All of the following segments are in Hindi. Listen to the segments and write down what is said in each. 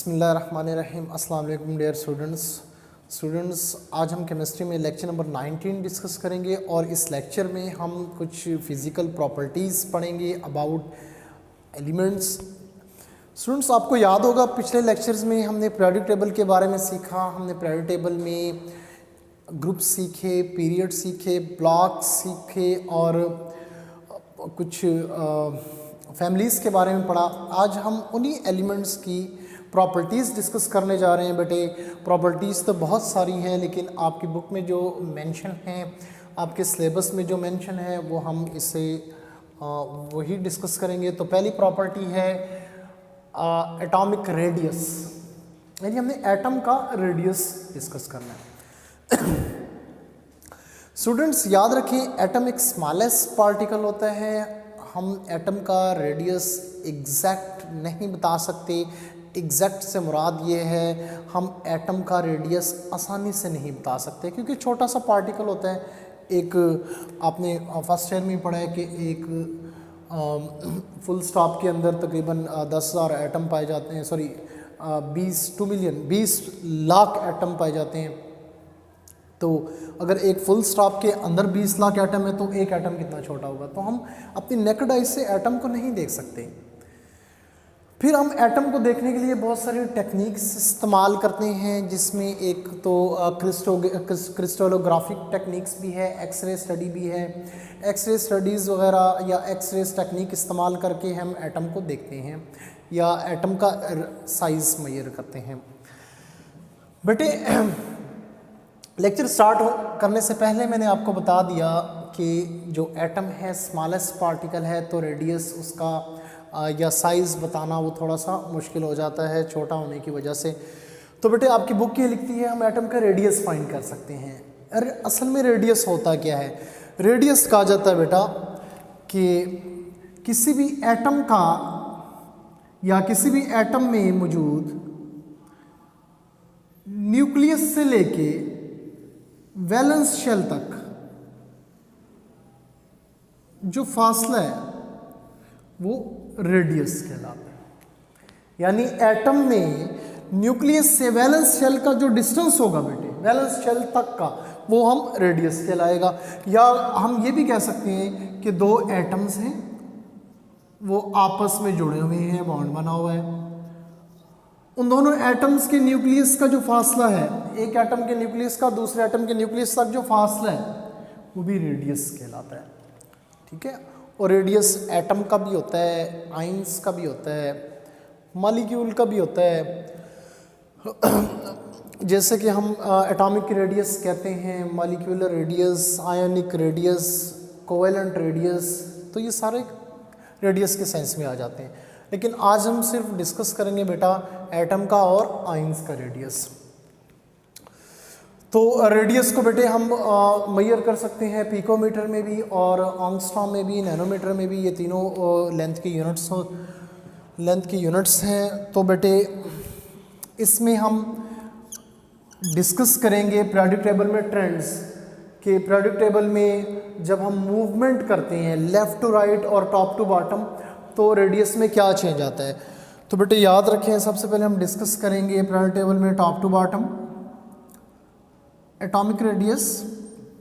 बिस्मिल्लाहिर्रहमानिर्रहीम। अस्सलाम वालेकुम डियर स्टूडेंट्स, आज हम केमिस्ट्री में लेक्चर नंबर 19 डिस्कस करेंगे और इस लेक्चर में हम कुछ फ़िज़िकल प्रॉपर्टीज़ पढ़ेंगे अबाउट एलिमेंट्स। स्टूडेंट्स, आपको याद होगा पिछले लेक्चर्स में हमने पीरियोडिक टेबल के बारे में सीखा। हमने पीरियोडिक टेबल में ग्रुप सीखे, पीरियड सीखे, ब्लॉक सीखे और कुछ फैमिलीज़ के बारे में पढ़ा। आज हम उन्हीं एलिमेंट्स की प्रॉपर्टीज़ डिस्कस करने जा रहे हैं। बेटे, प्रॉपर्टीज़ तो बहुत सारी हैं, लेकिन आपकी बुक में जो मेंशन हैं, आपके सिलेबस में जो मेंशन है, वो हम इसे वही डिस्कस करेंगे। तो पहली प्रॉपर्टी है एटॉमिक रेडियस, यानी हमने एटम का रेडियस डिस्कस करना है। स्टूडेंट्स याद रखें, एटम एक स्मॉलेस्ट पार्टिकल होता है। हम एटम का रेडियस एग्जैक्ट नहीं बता सकते। एग्जैक्ट से मुराद ये है, हम एटम का रेडियस आसानी से नहीं बता सकते क्योंकि छोटा सा पार्टिकल होता है। एक आपने फर्स्ट ईयर में पढ़ा है कि एक फुल स्टॉप के अंदर तकरीबन 10,000 एटम पाए जाते हैं, 20 लाख एटम पाए जाते हैं। तो अगर एक फुल स्टॉप के अंदर 20 लाख एटम है तो एक एटम कितना छोटा होगा। तो हम अपनी नेकेड आई से एटम को नहीं देख सकते। फिर हम एटम को देखने के लिए बहुत सारी टेक्निक्स इस्तेमाल करते हैं, जिसमें एक तो क्रिस्टलोग्राफिक टेक्निक्स भी है, एक्सरे स्टडी भी है। एक्सरे स्टडीज़ वगैरह या एक्सरे टेक्निक इस्तेमाल करके हम एटम को देखते हैं या एटम का साइज़ मेजर करते हैं। बेटे, लेक्चर स्टार्ट करने से पहले मैंने आपको बता दिया कि जो एटम है स्मॉलेस्ट पार्टिकल है, तो रेडियस उसका या साइज़ बताना वो थोड़ा सा मुश्किल हो जाता है छोटा होने की वजह से। तो बेटे, आपकी बुक ये लिखती है हम एटम का रेडियस फाइंड कर सकते हैं। अरे असल में रेडियस होता क्या है? रेडियस कहा जाता है बेटा कि किसी भी एटम का या किसी भी एटम में मौजूद न्यूक्लियस से लेके वैलेंस शेल तक जो फासला है वो रेडियस कहलाता है। यानी एटम में न्यूक्लियस से वैलेंस शेल का जो डिस्टेंस होगा बेटे, वैलेंस शेल तक का, वो हम रेडियस कहलाएगा। या हम ये भी कह सकते हैं कि दो एटम्स हैं, वो आपस में जुड़े हुए हैं, बॉन्ड बना हुआ है। उन दोनों एटम्स के न्यूक्लियस का जो फासला है, एक एटम के न्यूक्लियस का दूसरे एटम के न्यूक्लियस तक जो फासला है, वो भी रेडियस कहलाता है। ठीक है। और रेडियस एटम का भी होता है, आयंस का भी होता है, मॉलिक्यूल का भी होता है। जैसे कि हम एटॉमिक रेडियस कहते हैं, molecular radius, ionic radius, covalent radius, तो ये सारे रेडियस के सेंस में आ जाते हैं। लेकिन आज हम सिर्फ डिस्कस करेंगे बेटा एटम का और आयंस का रेडियस। तो रेडियस को बेटे हम मेजर कर सकते हैं पिकोमीटर में भी और एंगस्ट्रॉम में भी, नैनोमीटर में भी। ये तीनों लेंथ की यूनिट्स हैं। तो बेटे इसमें हम डिस्कस करेंगे पीरियोडिक टेबल में ट्रेंड्स के। पीरियोडिक टेबल में जब हम मूवमेंट करते हैं लेफ़्ट टू राइट और टॉप टू बॉटम, तो रेडियस में क्या चेंज आता है। तो बेटे याद रखें, सबसे पहले हम डिस्कस करेंगे पीरियोडिक टेबल में top to bottom atomic radius,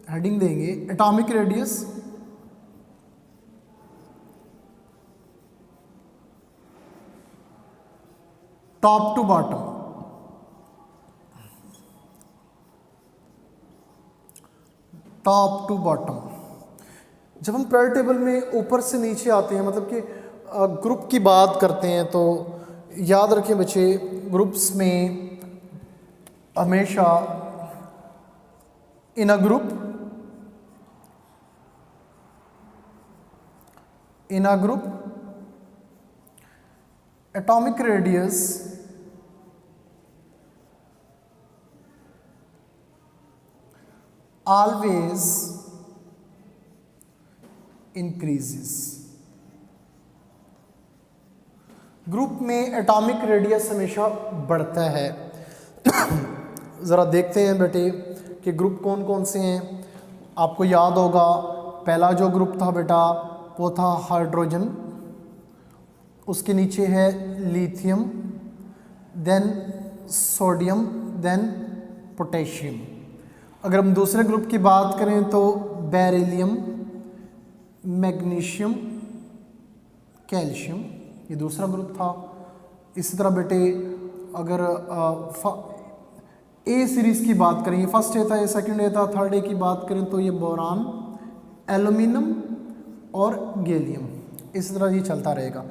heading देंगे atomic radius, top to bottom. Top to bottom जब हम पीरियोडिक टेबल में ऊपर से नीचे आते हैं, मतलब कि ग्रुप की बात करते हैं, तो याद रखें बच्चे, ग्रुप्स में हमेशा in a group atomic radius always increases। Group में एटॉमिक रेडियस हमेशा बढ़ता है। ज़रा देखते हैं बेटे कि ग्रुप कौन कौन से हैं। आपको याद होगा पहला जो ग्रुप था बेटा वो था हाइड्रोजन, उसके नीचे है lithium, then sodium, then potassium. अगर हम दूसरे ग्रुप की बात करें तो बेरिलियम, मैग्नीशियम, कैल्शियम, ये दूसरा ग्रुप था। इसी तरह बेटे अगर ए सीरीज़ की बात करें, ये फर्स्ट ए था, ये सेकंड ए था, थर्ड ए की बात करें तो ये बोरान, एल्यूमिनियम और गैलियम, इस तरह ये चलता रहेगा।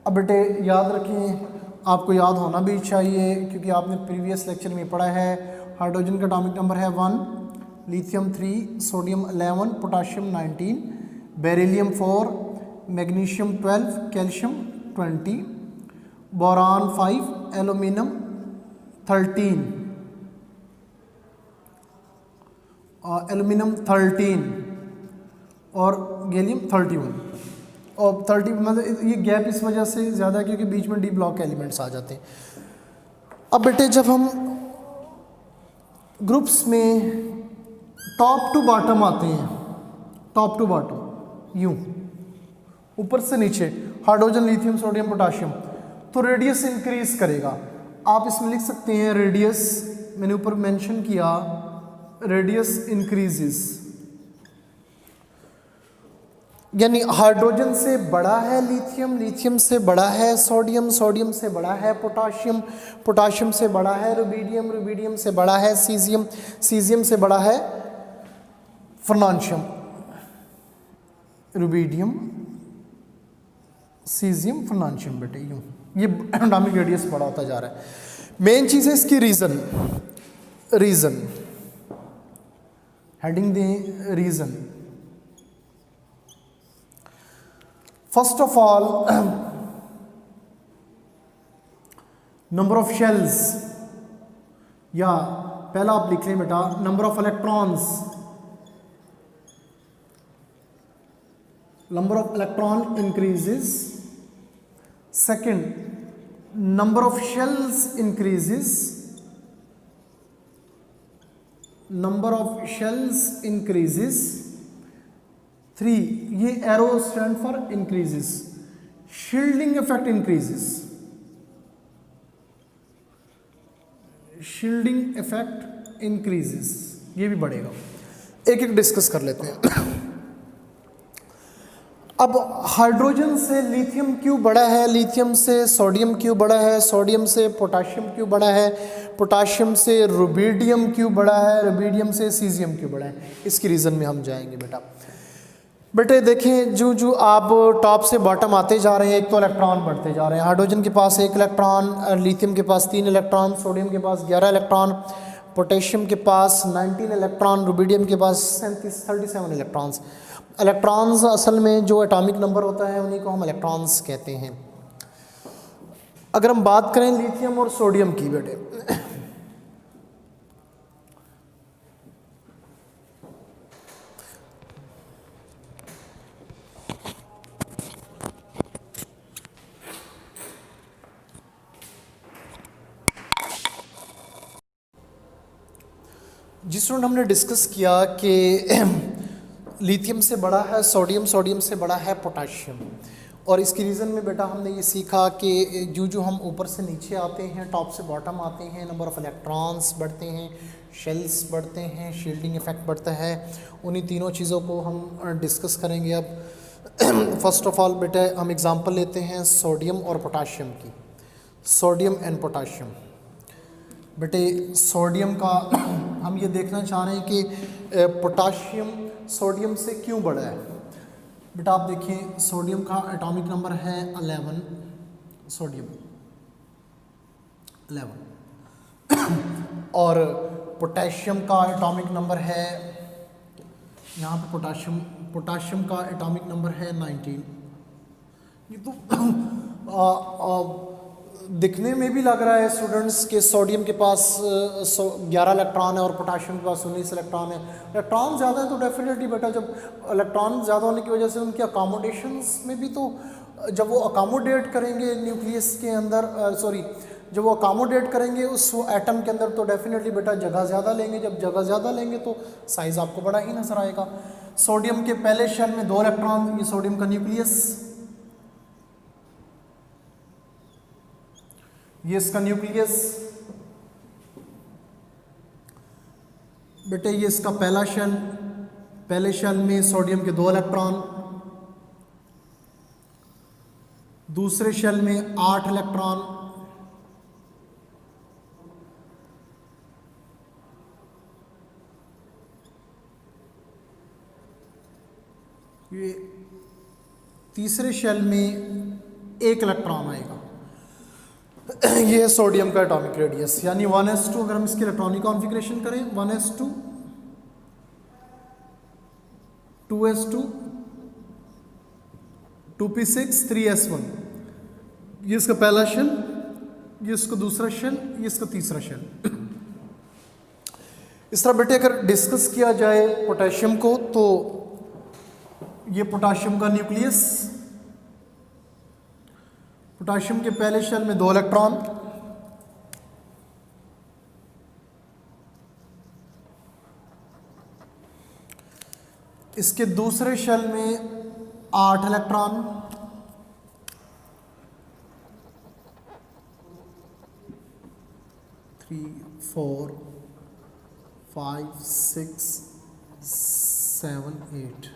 अब बेटे याद रखें, आपको याद होना भी चाहिए क्योंकि आपने प्रीवियस लेक्चर में पढ़ा है, हाइड्रोजन का एटॉमिक नंबर है 1, lithium 3, sodium 11, potassium 19, beryllium 4, magnesium 12, calcium 20, boron 5, aluminium 13, aluminium 13 और गैलियम 31। और 30 मतलब ये गैप इस वजह से ज़्यादा है क्योंकि बीच में डी ब्लॉक एलिमेंट्स आ जाते हैं। अब बेटे जब हम ग्रुप्स में टॉप टू बॉटम आते हैं, टॉप टू बॉटम यूं ऊपर से नीचे, हाइड्रोजन, लिथियम, सोडियम, पोटाशियम, तो रेडियस इंक्रीज करेगा। आप इसमें लिख सकते हैं रेडियस, मैंने ऊपर मेंशन किया, रेडियस इंक्रीजेस, यानी हाइड्रोजन से बड़ा है लिथियम, लिथियम से बड़ा है सोडियम, सोडियम से बड़ा है पोटाशियम, पोटाशियम से बड़ा है रुबिडियम, रुबिडियम से बड़ा है सीजियम, सीजियम से बड़ा है फ्रांशियम, रुबिडियम, सीजियम, फ्रांशियम। बेटे यूं ये एटॉमिक रेडियस बड़ा होता जा रहा है। मेन चीज़ है इसकी रीज़न, रीज़न हेडिंग दें, reason. First of all number of shells, या पहला आप लिख लें बेटा number of electrons, number of electron increases. Second, number of shells increases, number of shells increases. 3, ये arrow stand for increases, shielding effect increases, shielding effect increases, ये भी बढ़ेगा। एक एक डिस्कस कर लेते हैं। अब हाइड्रोजन से लिथियम क्यों बड़ा है, लिथियम से सोडियम क्यों बड़ा है, सोडियम से पोटाशियम क्यों बड़ा है, पोटाशियम से रुबिडियम क्यों बड़ा है, रुबिडियम से सीजियम क्यों बड़ा है, इसकी रीज़न में हम जाएंगे बेटा। बेटे देखें, जो जो आप टॉप से बॉटम आते जा रहे हैं, एक तो इलेक्ट्रॉन बढ़ते जा रहे हैं। हाइड्रोजन के पास 1 इलेक्ट्रॉन, लिथियम के पास 3 इलेक्ट्रॉन, सोडियम के पास 11 इलेक्ट्रॉन, पोटेशियम के पास 19 इलेक्ट्रॉन, रुबिडियम के पास 37 इलेक्ट्रॉन्स। इलेक्ट्रॉन्स असल में जो एटॉमिक नंबर होता है उन्हीं को हम इलेक्ट्रॉन्स कहते हैं। अगर हम बात करें लिथियम और सोडियम की बेटे, जिस स्टूडेंट हमने डिस्कस किया कि लिथियम से बड़ा है सोडियम, सोडियम से बड़ा है पोटाशियम, और इसकी रीज़न में बेटा हमने ये सीखा कि जो जो हम ऊपर से नीचे आते हैं, टॉप से बॉटम आते हैं, नंबर ऑफ़ इलेक्ट्रॉन्स बढ़ते हैं, शेल्स बढ़ते हैं, शील्डिंग इफेक्ट बढ़ता है। उन्हीं तीनों चीज़ों को हम डिस्कस करेंगे अब। फर्स्ट ऑफ ऑल बेटा हम एग्ज़ाम्पल लेते हैं सोडियम और पोटाशियम की, सोडियम एंड पोटाशियम। बेटे सोडियम का हम ये देखना चाह रहे हैं कि पोटाशियम सोडियम से क्यों बड़ा है। बेटा आप देखिए, सोडियम का एटॉमिक नंबर है 11, सोडियम 11 और पोटेशियम का एटॉमिक नंबर है, यहाँ पे पोटाशियम का एटॉमिक नंबर है 19। ये तो दिखने में भी लग रहा है स्टूडेंट्स के सोडियम के पास 11 इलेक्ट्रॉन है और पोटाशियम के पास 19 इलेक्ट्रॉन है। इलेक्ट्रॉन ज़्यादा है तो डेफिनेटली बेटा जब इलेक्ट्रॉन ज़्यादा होने की वजह से उनके अकोमोडेशंस में भी, तो जब वो अकोमोडेट करेंगे न्यूक्लियस के अंदर, जब वो अकोमोडेट करेंगे उस एटम के अंदर, तो डेफिनेटली बेटा जगह ज़्यादा लेंगे। जब जगह ज़्यादा लेंगे तो साइज़ आपको बड़ा ही नज़र आएगा। सोडियम के पहले शेल में 2 इलेक्ट्रॉन, ये सोडियम का न्यूक्लियस, ये इसका न्यूक्लियस, बेटे ये इसका पहला शेल, पहले शेल में सोडियम के 2 इलेक्ट्रॉन, दूसरे शेल में 8 इलेक्ट्रॉन, ये तीसरे शेल में 1 इलेक्ट्रॉन आएगा। ये है सोडियम का एटॉमिक रेडियस, यानी 1s2। अगर हम इसकी इलेक्ट्रॉनिक कॉन्फ़िगरेशन करें 1s2, 2s2, 2p6, 3s1, ये इसका पहला शेल, ये इसका दूसरा शेल, ये इसका तीसरा शेल। इस तरह बेटे अगर डिस्कस किया जाए पोटेशियम को, तो ये पोटेशियम का न्यूक्लियस, पोटेशियम के पहले शेल में 2 इलेक्ट्रॉन, इसके दूसरे शेल में 8 इलेक्ट्रॉन, थ्री 4 5 6 7 8,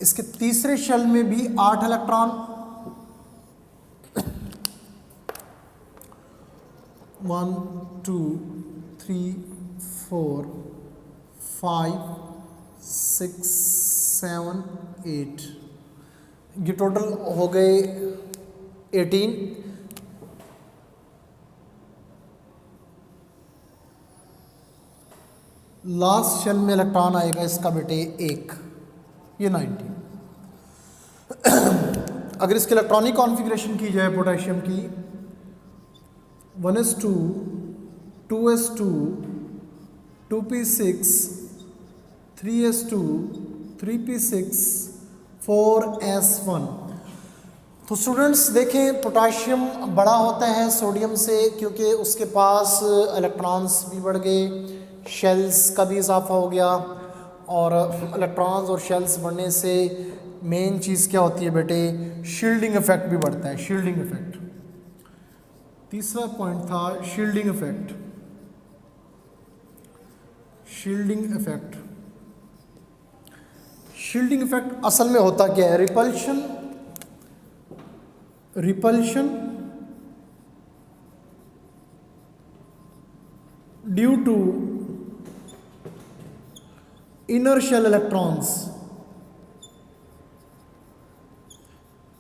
इसके तीसरे शेल में भी 8 इलेक्ट्रॉन, 1 2 3 4 5 6 7 8, ये टोटल हो गए 18। लास्ट शेल में इलेक्ट्रॉन आएगा इसका बेटे 1, ये 19। अगर इसकी इलेक्ट्रॉनिक कॉन्फ़िगरेशन की जाए पोटेशियम की, 1s2, 2s2, 2p6, 3s2, 3p6, 4s1। तो स्टूडेंट्स देखें, पोटेशियम बड़ा होता है सोडियम से, क्योंकि उसके पास इलेक्ट्रॉन्स भी बढ़ गए, शेल्स का भी इजाफा हो गया, और इलेक्ट्रॉन्स और शेल्स बढ़ने से मेन चीज़ क्या होती है बेटे, शील्डिंग इफेक्ट भी बढ़ता है। शील्डिंग इफेक्ट तीसरा पॉइंट था, shielding effect. Shielding effect, shielding effect असल में होता क्या है, repulsion, repulsion due to inner shell electrons,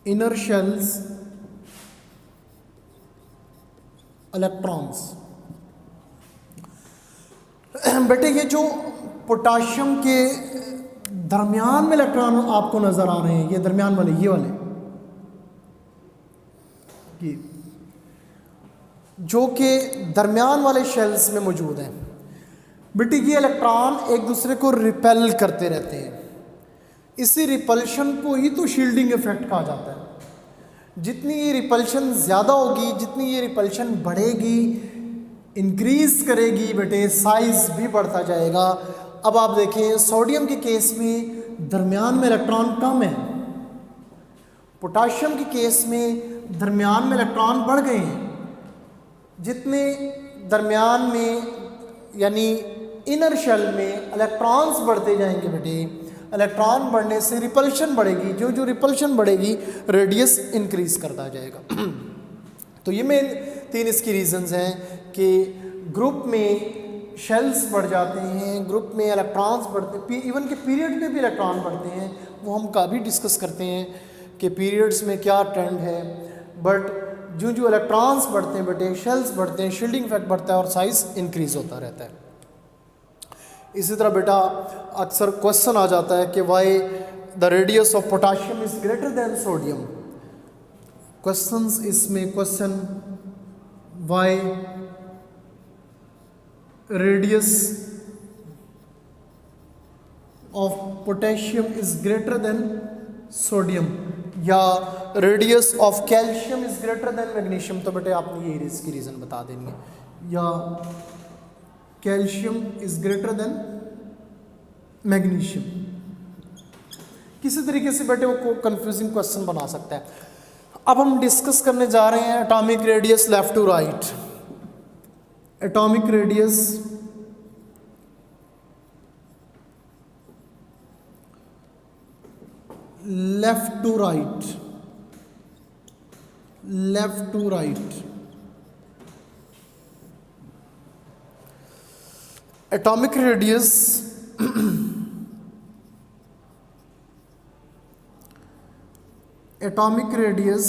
inner shells electrons। बेटे ये जो पोटाशियम के दरमियान में इलेक्ट्रॉन आपको नजर आ रहे हैं, ये दरमियान वाले, ये वाले, ये जो कि दरमियान वाले शेल्स में मौजूद हैं, बेटे ये इलेक्ट्रॉन एक दूसरे को रिपेल करते रहते हैं। इसी रिपल्शन को ही तो शील्डिंग इफेक्ट कहा जाता है। जितनी ये रिपल्शन ज़्यादा होगी, जितनी ये रिपल्शन बढ़ेगी, इंक्रीज करेगी बेटे, साइज भी बढ़ता जाएगा। अब आप देखें सोडियम के केस में दरमियान में इलेक्ट्रॉन कम है, पोटाशियम के केस में दरमियान में इलेक्ट्रॉन बढ़ गए हैं। जितने दरमियान में यानी इनर शेल में इलेक्ट्रॉन्स बढ़ते जाएंगे बेटे, इलेक्ट्रॉन बढ़ने से रिपल्शन बढ़ेगी, जो जो रिपल्शन बढ़ेगी रेडियस इंक्रीज करता जाएगा। तो ये मेन 3 इसकी रीजंस हैं कि ग्रुप में शेल्स बढ़ जाते हैं, ग्रुप में इलेक्ट्रॉन्स बढ़ते हैं, इवन के पीरियड में भी इलेक्ट्रॉन बढ़ते हैं। वो हम काफ़ी डिस्कस करते हैं कि पीरियड्स में क्या ट्रेंड है, बट जो जो इलेक्ट्रॉन्स बढ़ते हैं बेटे, शेल्स बढ़ते हैं, शील्डिंग इफेक्ट बढ़ता है और साइज इंक्रीज होता रहता है। इसी तरह बेटा अक्सर क्वेश्चन आ जाता है कि why the radius of potassium is greater than sodium. Questions इसमें question why radius of potassium is greater than sodium, या radius of calcium is greater than magnesium. तो बेटे आपने ये इसकी रीज़न बता देनी है, या calcium is greater than magnesium. किसी तरीके से बेटे वो कंफ्यूजिंग क्वेश्चन बना सकता है। अब हम डिस्कस करने जा रहे हैं atomic radius left to right. Atomic radius left to right, left to right. Atomic radius atomic radius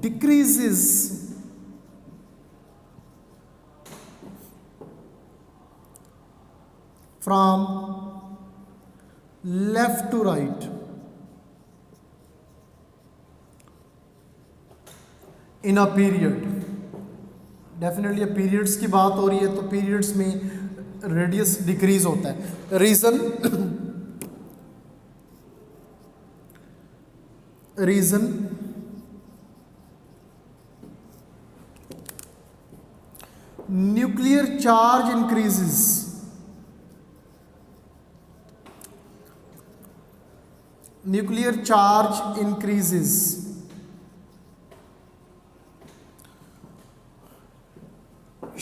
decreases from left to right in a period। Definitely periods की बात हो रही है तो पीरियड्स में रेडियस डिक्रीज होता है। Reason nuclear charge increases, nuclear charge increases,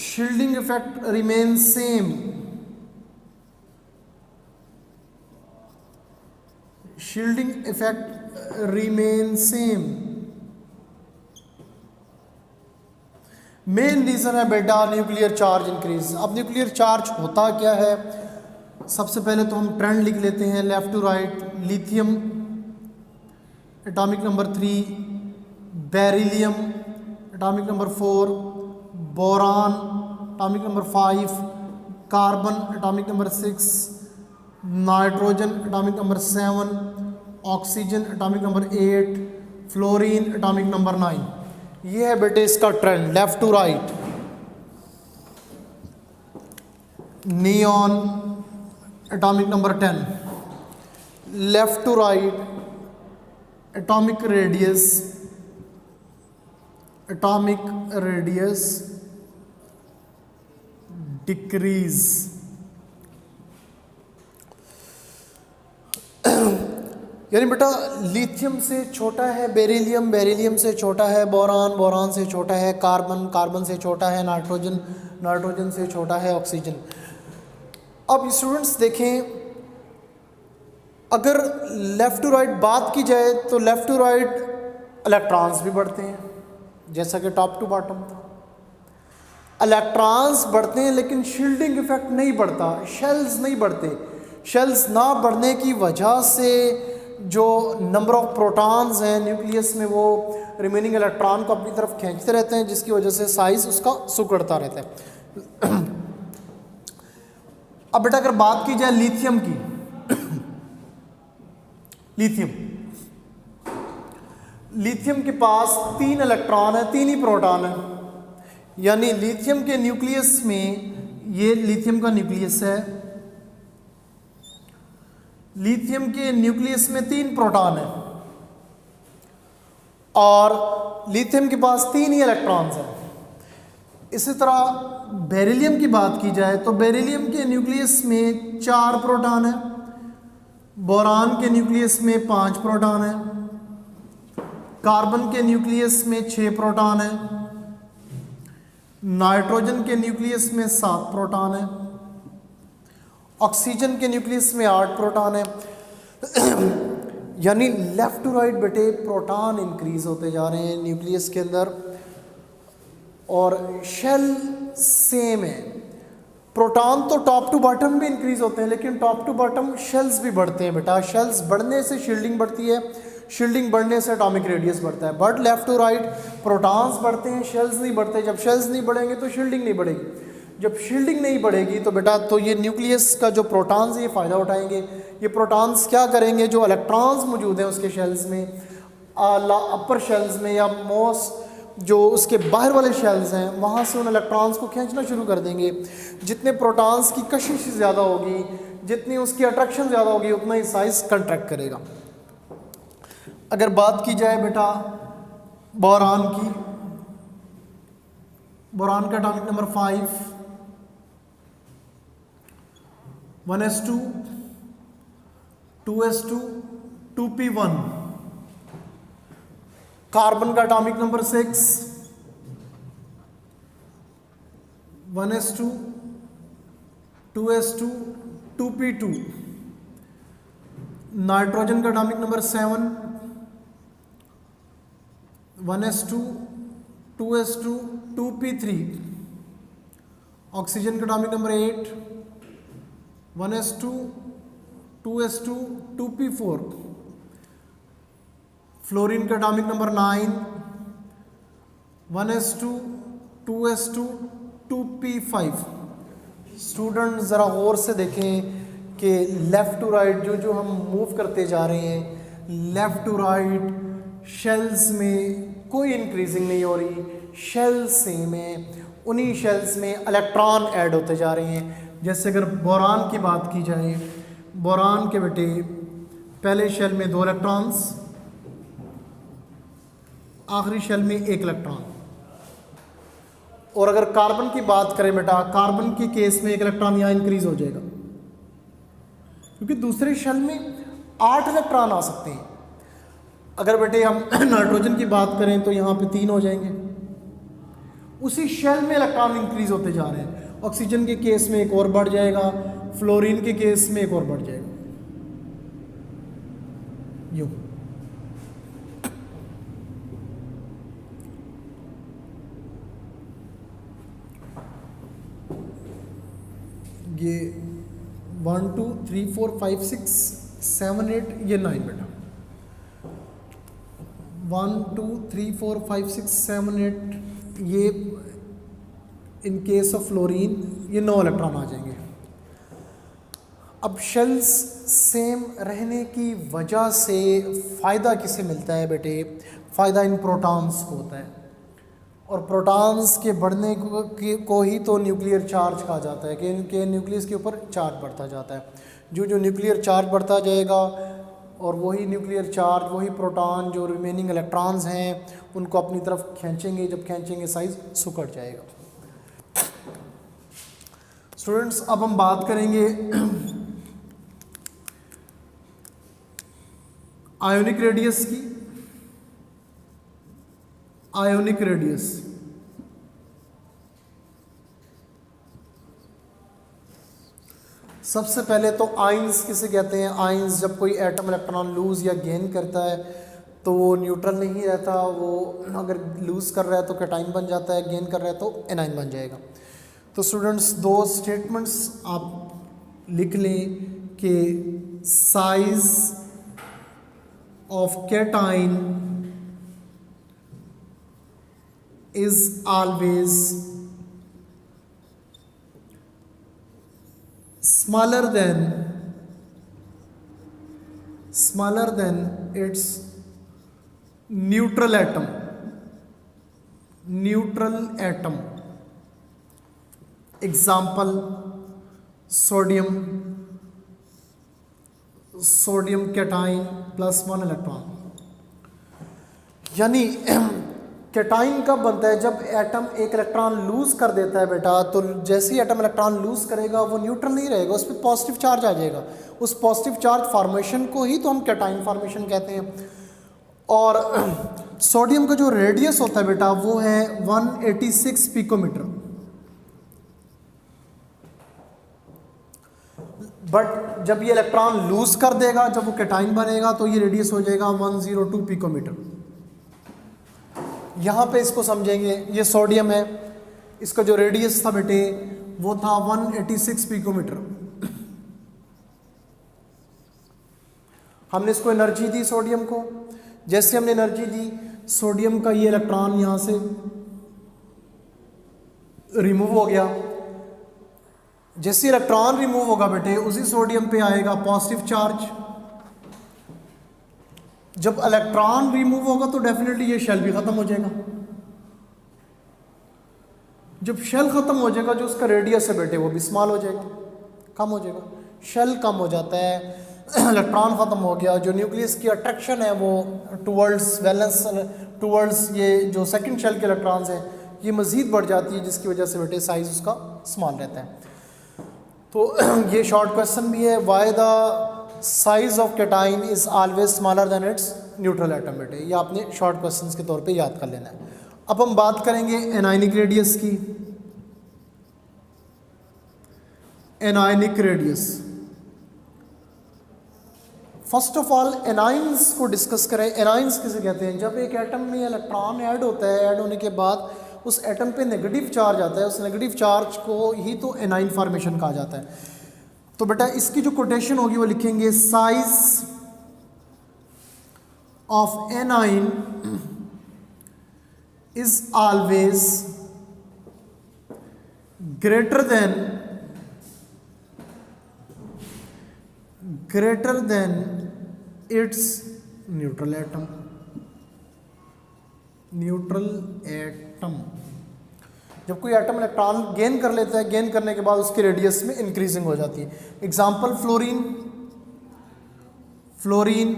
shielding effect remains same, shielding effect remains same। Main reason है बेटा न्यूक्लियर चार्ज इंक्रीज। अब न्यूक्लियर चार्ज होता क्या है, सबसे पहले तो हम ट्रेंड लिख लेते हैं left to right. Lithium atomic number 3, beryllium atomic number 4, boron atomic number 5, carbon atomic number 6, nitrogen atomic number 7, oxygen atomic number 8, fluorine atomic number 9। ये है बेटे इसका trend left to right. Neon atomic number 10, left to right atomic radius, atomic radius decrease. यानी बेटा लिथियम से छोटा है बेरिलियम, बेरिलियम से छोटा है बोरान, बोरान से छोटा है कार्बन, कार्बन से छोटा है नाइट्रोजन, नाइट्रोजन से छोटा है ऑक्सीजन। अब स्टूडेंट्स देखें, अगर लेफ़्ट टू राइट बात की जाए तो लेफ़्ट टू राइट इलेक्ट्रॉन्स भी बढ़ते हैं, जैसा कि टॉप टू बॉटम था। इलेक्ट्रॉन्स बढ़ते हैं लेकिन शील्डिंग इफेक्ट नहीं बढ़ता, शेल्स नहीं बढ़ते। शेल्स ना बढ़ने की वजह से जो नंबर ऑफ प्रोटॉन्स हैं न्यूक्लियस में वो रिमेनिंग इलेक्ट्रॉन को अपनी तरफ खींचते रहते हैं, जिसकी वजह से साइज उसका सिकुड़ता रहता है। अब बेटा अगर बात की जाए लिथियम की, लिथियम लिथियम के पास 3 इलेक्ट्रॉन है, 3 ही प्रोटॉन है। यानी लिथियम के न्यूक्लियस में, ये लिथियम का न्यूक्लियस है, लिथियम के न्यूक्लियस में 3 प्रोटॉन है और लिथियम के पास 3 ही इलेक्ट्रॉन्स हैं। इसी तरह बेरिलियम की बात की जाए तो बेरिलियम के न्यूक्लियस में 4 प्रोटॉन है, बोरान के न्यूक्लियस में 5 प्रोटॉन है, कार्बन के न्यूक्लियस में 6 प्रोटॉन है, नाइट्रोजन के न्यूक्लियस में 7 प्रोटॉन है, ऑक्सीजन के न्यूक्लियस में 8 प्रोटॉन है। यानी लेफ्ट टू राइट बेटे प्रोटॉन इंक्रीज होते जा रहे हैं न्यूक्लियस के अंदर और शेल सेम है। प्रोटॉन तो टॉप टू बॉटम भी इंक्रीज होते हैं लेकिन टॉप टू बॉटम शेल्स भी बढ़ते हैं बेटा। शेल्स बढ़ने से शील्डिंग बढ़ती है, शील्डिंग बढ़ने से एटॉमिक रेडियस बढ़ता है। But left to right protons बढ़ते हैं, शेल्स नहीं बढ़ते। जब शेल्स नहीं बढ़ेंगे तो शील्डिंग नहीं बढ़ेगी, जब शील्डिंग नहीं बढ़ेगी तो बेटा तो ये न्यूक्लियस का जो प्रोटॉन्स है ये फ़ायदा उठाएंगे। ये प्रोटॉन्स क्या करेंगे, जो इलेक्ट्रॉन्स मौजूद हैं उसके शेल्स में, अपर शेल्स में या मोस्ट जो उसके बाहर वाले शेल्स हैं, वहाँ से उन इलेक्ट्रॉन्स को खींचना शुरू कर देंगे। जितने प्रोटॉन्स की कशिश ज़्यादा होगी, जितनी उसकी अट्रैक्शन ज़्यादा होगी, उतना ही साइज कंट्रैक्ट करेगा। अगर बात की जाए बेटा बोरान की, बोरान का atomic number 5, 1s2, 2s2, 2p1, carbon का atomic number 6, 1s2, 2s2, 2p2। Nitrogen का atomic number 7, 1s2, 2s2, 2p3। Oxygen का atomic number 8, 1s2, 2s2, 2p4। Fluorine का atomic number 9, 1s2, 2s2, 2p5। Student ज़रा गौर से देखें कि लेफ़्ट टू राइट जो हम मूव करते जा रहे हैं, लेफ़्ट टू राइट शेल्स में कोई इंक्रीजिंग नहीं हो रही, शेल्स सेम है, उन्हीं शेल्स में इलेक्ट्रॉन ऐड होते जा रहे हैं। जैसे अगर बोरान की बात की जाए, बोरान के बेटे पहले शेल में 2 इलेक्ट्रॉन्स, आखिरी शेल में 1 इलेक्ट्रॉन। और अगर कार्बन की बात करें बेटा, कार्बन के केस में 1 इलेक्ट्रॉन यहाँ इंक्रीज हो जाएगा, क्योंकि दूसरे शेल में 8 इलेक्ट्रॉन आ सकते हैं। अगर बेटे हम नाइट्रोजन की बात करें तो यहाँ पे 3 हो जाएंगे, उसी शेल में इलेक्ट्रॉन इंक्रीज होते जा रहे हैं। ऑक्सीजन के केस में 1 और बढ़ जाएगा, फ्लोरीन के केस में 1 और बढ़ जाएगा, यूं। ये 1 2 3 4 5 6 7 8 ये 9 बेटा, 1 2 3 4 5 6 7 8 ये इन केस ऑफ फ्लोरीन ये 9 इलेक्ट्रॉन आ जाएंगे। अब शेल्स सेम रहने की वजह से फ़ायदा किसे मिलता है बेटे? फ़ायदा इन प्रोटॉन्स को होता है, और प्रोटॉन्स के बढ़ने को ही तो न्यूक्लियर चार्ज कहा जाता है कि इनके न्यूक्लियस के ऊपर चार्ज बढ़ता जाता है। जो न्यूक्लियर चार्ज बढ़ता जाएगा, और वही न्यूक्लियर चार्ज, वही प्रोटॉन जो रिमेनिंग इलेक्ट्रॉन्स हैं उनको अपनी तरफ खींचेंगे, जब खींचेंगे साइज सुकड़ जाएगा। स्टूडेंट्स अब हम बात करेंगे आयोनिक रेडियस की। आयोनिक रेडियस सबसे पहले तो आयंस किसे कहते हैं? आयंस जब कोई एटम इलेक्ट्रॉन लूज या गेन करता है तो वो न्यूट्रल नहीं रहता, वो अगर लूज कर रहा है तो कैटाइन बन जाता है, गेन कर रहा है तो एनाइन बन जाएगा। तो स्टूडेंट्स 2 स्टेटमेंट्स आप लिख लें कि size of cation is always smaller than its neutral atom. Example, sodium cation plus 1 electron. यानी कैटाइन कब बनता है? जब एटम 1 इलेक्ट्रॉन लूज कर देता है बेटा, तो जैसे ही एटम इलेक्ट्रॉन लूज करेगा वो न्यूट्रल नहीं रहेगा, उस पर पॉजिटिव चार्ज आ जाएगा। उस पॉजिटिव चार्ज फॉर्मेशन को ही तो हम कैटाइन फॉर्मेशन कहते हैं। और सोडियम का जो रेडियस होता है बेटा वो है 186 पिकोमीटर, बट जब ये इलेक्ट्रॉन लूज कर देगा, जब वो कैटाइन बनेगा, तो ये रेडियस हो जाएगा 102 पिकोमीटर। यहाँ पे इसको समझेंगे, ये सोडियम है, इसका जो रेडियस था बेटे वो था 186 पिकोमीटर। हमने इसको एनर्जी दी सोडियम को, जैसे हमने एनर्जी दी, सोडियम का ये इलेक्ट्रॉन यहाँ से रिमूव हो गया। जैसे इलेक्ट्रॉन रिमूव होगा बेटे, उसी सोडियम पे आएगा पॉजिटिव चार्ज। जब इलेक्ट्रॉन रिमूव होगा तो डेफिनेटली ये शेल भी ख़त्म हो जाएगा। जब शेल ख़त्म हो जाएगा, जो उसका रेडियस है बेटे वो भी स्मॉल हो जाएगा, कम हो जाएगा। शेल कम हो जाता है, इलेक्ट्रॉन ख़त्म हो गया, जो न्यूक्लियस की अट्रैक्शन है वो टुवर्ड्स वैलेंस, टुवर्ड्स ये जो सेकंड शेल के इलेक्ट्रॉन्स हैं ये मज़ीद बढ़ जाती है, जिसकी वजह से बेटे साइज़ उसका स्मॉल रहता है। तो ये शॉर्ट क्वेश्चन भी है, why the size of cation is always smaller than it's neutral atom बेटे, ये आपने शॉर्ट क्वेश्चंस के तौर पे याद कर लेना है। अब हम बात करेंगे एनायनिक रेडियस की। Anionic radius, first of all anions को डिस्कस करें। एनाइंस किसे कहते हैं? जब एक एटम में इलेक्ट्रॉन ऐड होता है, ऐड होने के बाद उस एटम पे नेगेटिव चार्ज आता है, उस नेगेटिव चार्ज को ही तो एनाइन फॉर्मेशन कहा जाता है। तो बेटा इसकी जो कोटेशन होगी वो लिखेंगे size of anion is always greater than it's neutral atom. Neutral atom, जब कोई एटम इलेक्ट्रॉन गेन कर लेता है, गेन करने के बाद उसकी रेडियस में इंक्रीजिंग हो जाती है। Example fluorine. फ्लोरीन,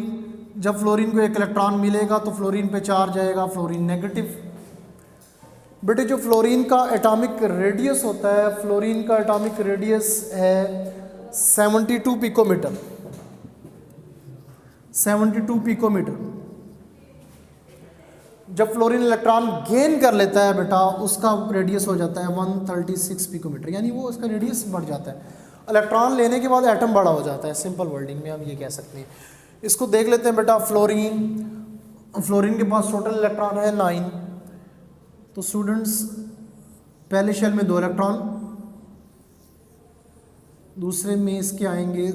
जब फ्लोरीन को एक इलेक्ट्रॉन मिलेगा तो फ्लोरीन पे चार्ज आएगा, फ्लोरीन नेगेटिव। बेटे जो फ्लोरीन का एटॉमिक रेडियस होता है, फ्लोरीन का एटॉमिक रेडियस है 72 पिकोमीटर। 72 पिकोमीटर। जब फ्लोरीन इलेक्ट्रॉन गेन कर लेता है बेटा, उसका रेडियस हो जाता है 136 पिकोमीटर, यानी वो उसका रेडियस बढ़ जाता है। इलेक्ट्रॉन लेने के बाद एटम बड़ा हो जाता है, सिंपल वर्डिंग में हम ये कह सकते हैं। इसको देख लेते हैं बेटा। फ्लोरीन के पास टोटल इलेक्ट्रॉन है 9। तो स्टूडेंट्स पहले शेल में 2 इलेक्ट्रॉन, दूसरे में इसके आएंगे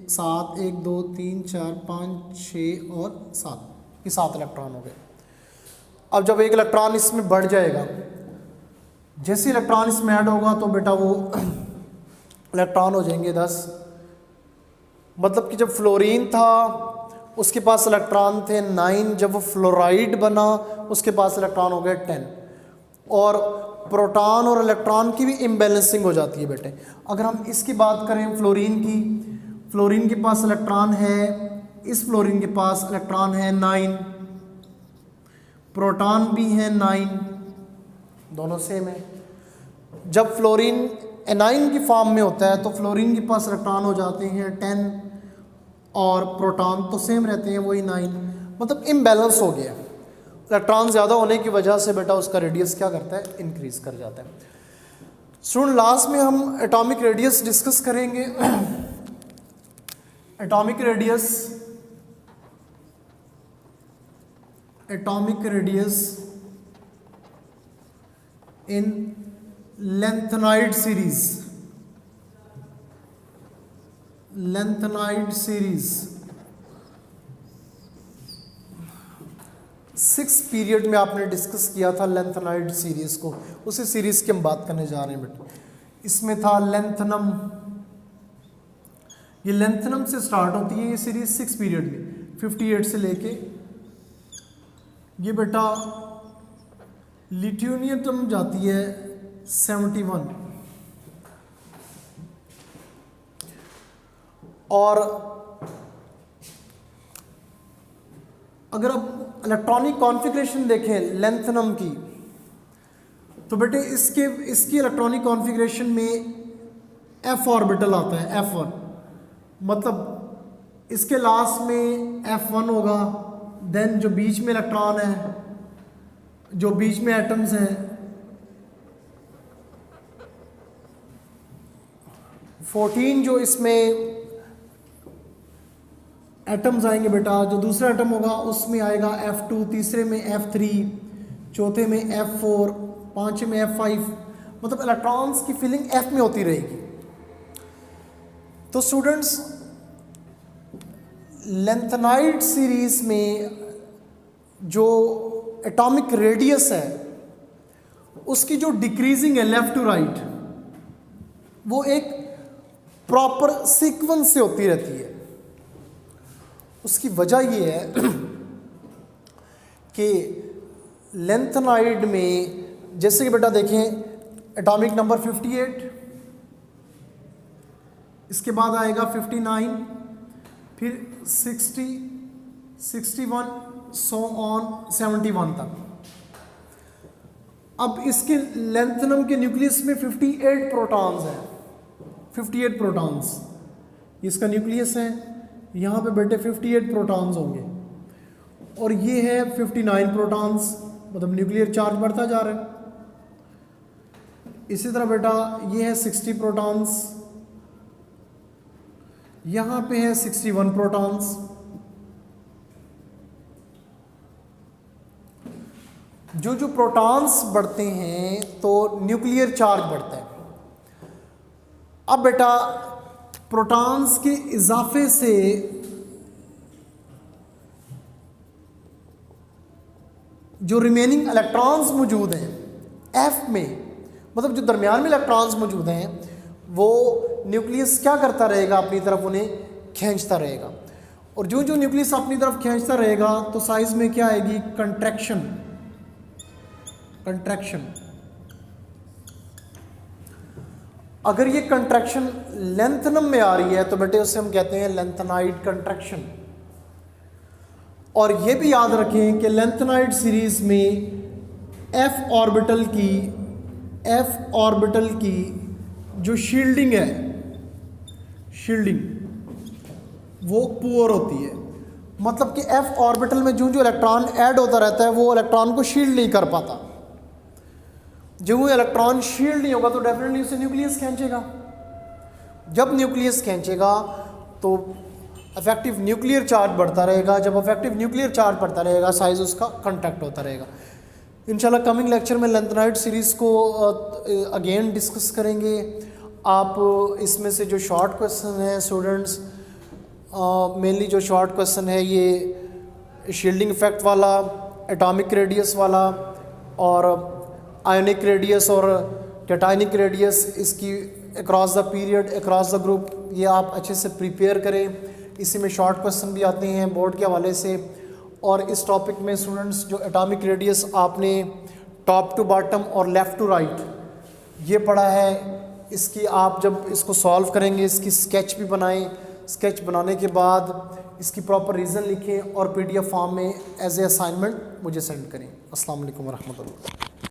7, 1 2 3 4 5 6 और 7, ये 7 इलेक्ट्रॉन हो गए। अब जब एक इलेक्ट्रॉन इसमें बढ़ जाएगा, जैसे इलेक्ट्रॉन इसमें ऐड होगा तो बेटा वो इलेक्ट्रॉन हो जाएंगे 10। मतलब कि जब फ्लोरीन था उसके पास इलेक्ट्रॉन थे 9, जब वो फ्लोराइड बना उसके पास इलेक्ट्रॉन हो गए 10। और प्रोटॉन और इलेक्ट्रॉन की भी इम्बैलेंसिंग हो जाती है बेटे। अगर हम इसकी बात करें फ्लोरीन की, फ्लोरीन के पास इलेक्ट्रॉन है, इस फ्लोरीन के पास इलेक्ट्रॉन है 9, प्रोटॉन भी है 9, दोनों सेम है। जब फ्लोरीन एनाइन की फॉर्म में होता है तो फ्लोरीन के पास इलेक्ट्रॉन हो जाते हैं 10 और प्रोटॉन तो सेम रहते हैं, वही 9। मतलब इम्बैलेंस हो गया। इलेक्ट्रॉन ज़्यादा होने की वजह से बेटा उसका रेडियस क्या करता है? इंक्रीज कर जाता है। स्टूडेंट लास्ट में हम एटॉमिक रेडियस डिस्कस करेंगे। Atomic radius in lanthanide series. Lanthanide series 6 period में आपने डिस्कस किया था लेंथेनाइड सीरीज को, उसी सीरीज की हम बात करने जा रहे हैं बेटे। इसमें था लेंथनम, ये लेंथनम से स्टार्ट होती है ये सीरीज 6 पीरियड में 58 से लेके ये बेटा लिथ्यूनियम जाती है 71। और अगर आप इलेक्ट्रॉनिक कॉन्फ़िगरेशन देखें लेंथनम की तो बेटे इसकी इलेक्ट्रॉनिक कॉन्फ़िगरेशन में f ऑर्बिटल आता है, F1। मतलब इसके लास्ट में F1 होगा, देन जो बीच में इलेक्ट्रॉन है, जो बीच में एटम्स हैं 14 जो इसमें एटम्स आएंगे बेटा, जो दूसरा एटम होगा उसमें आएगा F2, तीसरे में F3, चौथे में F4, पांचवें में F5। मतलब इलेक्ट्रॉन्स की फिलिंग F में होती रहेगी। तो स्टूडेंट्स लेंथेनाइड सीरीज में जो एटॉमिक रेडियस है उसकी जो डिक्रीजिंग है लेफ्ट टू राइट, वो एक प्रॉपर सीक्वेंस से होती रहती है। उसकी वजह ये है कि लेंथेनाइड में जैसे कि बेटा देखें एटॉमिक नंबर 58, इसके बाद आएगा 59, फिर 60, 61 सो ऑन 71 तक। अब इसके लेंथनम के न्यूक्लियस में 58 प्रोटॉन्स हैं, 58 प्रोटॉन्स इसका न्यूक्लियस है। यहाँ पे बेटे 58 प्रोटॉन्स होंगे और ये है 59 प्रोटॉन्स, मतलब न्यूक्लियर चार्ज बढ़ता जा रहा है। इसी तरह बेटा ये है 60 प्रोटॉन्स, यहाँ पे है 61 प्रोटॉन्स। जो जो प्रोटॉन्स बढ़ते हैं तो न्यूक्लियर चार्ज बढ़ता है। अब बेटा प्रोटॉन्स के इजाफे से जो रिमेनिंग इलेक्ट्रॉन्स मौजूद हैं एफ में, मतलब जो दरमियान में इलेक्ट्रॉन्स मौजूद हैं, वो न्यूक्लियस क्या करता रहेगा, अपनी तरफ उन्हें खींचता रहेगा। और जो जो न्यूक्लियस अपनी तरफ खींचता रहेगा तो साइज में क्या आएगी, कंट्रैक्शन। कंट्रैक्शन अगर ये कंट्रैक्शन लेंथनम में आ रही है तो बेटे उसे हम कहते हैं लेंथेनाइड कंट्रैक्शन। और ये भी याद रखें कि लेंथेनाइड सीरीज में एफ ऑर्बिटल की जो शील्डिंग है, शील्डिंग वो पुअर होती है। मतलब कि एफ ऑर्बिटल में जो जो इलेक्ट्रॉन ऐड होता रहता है वो इलेक्ट्रॉन को शील्ड नहीं कर पाता। जो वो इलेक्ट्रॉन शील्ड नहीं होगा तो डेफिनेटली उसे न्यूक्लियस खींचेगा। जब न्यूक्लियस खींचेगा तो इफेक्टिव न्यूक्लियर चार्ज बढ़ता रहेगा। जब इफेक्टिव न्यूक्लियर चार्ज बढ़ता रहेगा साइज उसका कंट्रैक्ट होता रहेगा। इंशाल्लाह कमिंग लेक्चर में लेंथेनाइड सीरीज़ को अगेन डिस्कस करेंगे। आप इसमें से जो शॉर्ट क्वेश्चन हैं स्टूडेंट्स, मेनली जो शॉर्ट क्वेश्चन है ये शील्डिंग इफेक्ट वाला, एटॉमिक रेडियस वाला और आयोनिक रेडियस और कैटायनिक रेडियस, इसकी across the period, across the group, ये आप अच्छे से प्रिपेयर करें। इसी में शॉर्ट क्वेश्चन भी आते हैं बोर्ड के हवाले से। और इस टॉपिक में स्टूडेंट्स जो एटॉमिक रेडियस आपने टॉप टू बॉटम और लेफ़्ट टू राइट ये पढ़ा है, इसकी आप जब इसको सॉल्व करेंगे इसकी स्केच भी बनाएं। स्केच बनाने के बाद इसकी प्रॉपर रीज़न लिखें और PDF फॉर्म में एज ए असाइनमेंट मुझे सेंड करें। अस्सलाम वालेकुम रहमतुल्लाह।